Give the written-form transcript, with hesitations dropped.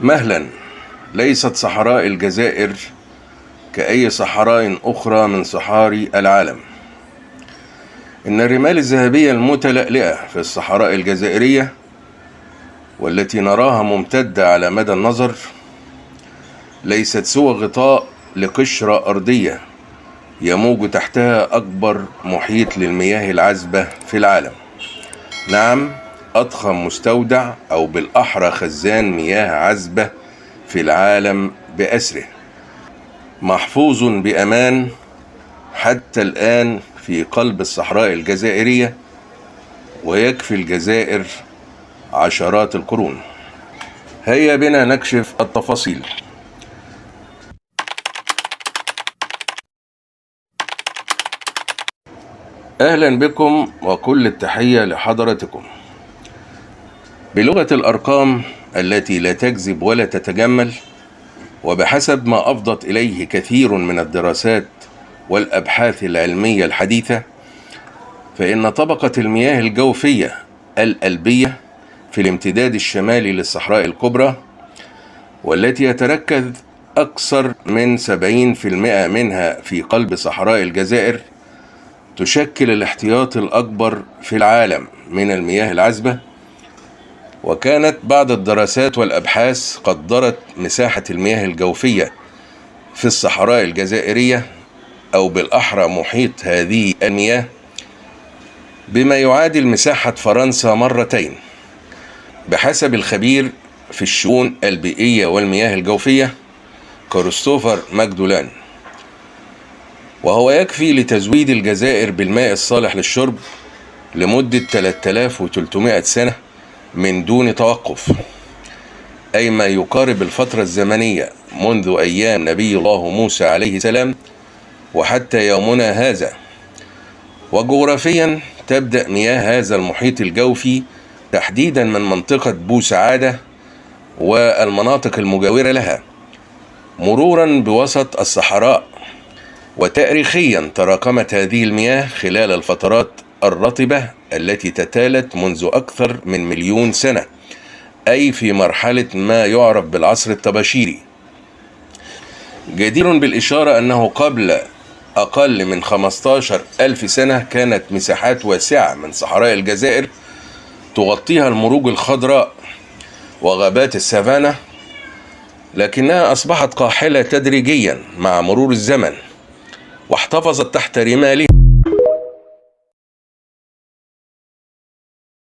مهلا. ليست صحراء الجزائر كأي صحراء أخرى من صحاري العالم. إن الرمال الذهبية المتلألئة في الصحراء الجزائرية والتي نراها ممتدة على مدى النظر ليست سوى غطاء لقشرة أرضية يموج تحتها أكبر محيط للمياه العذبة في العالم. نعم، أضخم مستودع أو بالأحرى خزان مياه عذبة في العالم بأسره، محفوظ بأمان حتى الآن في قلب الصحراء الجزائرية، ويكفي الجزائر عشرات القرون. هيا بنا نكشف التفاصيل. أهلا بكم وكل التحية لحضرتكم. بلغة الأرقام التي لا تكذب ولا تتجمل، وبحسب ما أفضت إليه كثير من الدراسات والأبحاث العلمية الحديثة، فإن طبقة المياه الجوفية القلبية في الامتداد الشمالي للصحراء الكبرى، والتي يتركز أكثر من 70% منها في قلب صحراء الجزائر، تشكل الاحتياطي الأكبر في العالم من المياه العذبة. وكانت بعض الدراسات والأبحاث قدرت مساحة المياه الجوفية في الصحراء الجزائرية أو بالأحرى محيط هذه المياه بما يعادل مساحة فرنسا مرتين، بحسب الخبير في الشؤون البيئية والمياه الجوفية كريستوفر ماجدولان. وهو يكفي لتزويد الجزائر بالماء الصالح للشرب لمدة 3300 سنة من دون توقف، أي ما يقارب الفترة الزمنية منذ أيام نبي الله موسى عليه السلام وحتى يومنا هذا. وجغرافيا تبدأ مياه هذا المحيط الجوفي تحديدا من منطقة بوسعادة والمناطق المجاورة لها، مرورا بوسط الصحراء. وتاريخيا تراكمت هذه المياه خلال الفترات الرطبة التي تتالت منذ أكثر من 1,000,000 سنة، أي في مرحلة ما يعرف بالعصر الطباشيري. جدير بالإشارة أنه قبل أقل من 15,000 سنة كانت مساحات واسعة من صحراء الجزائر تغطيها المروج الخضراء وغابات السافانا، لكنها أصبحت قاحلة تدريجيا مع مرور الزمن، واحتفظت تحت رمالها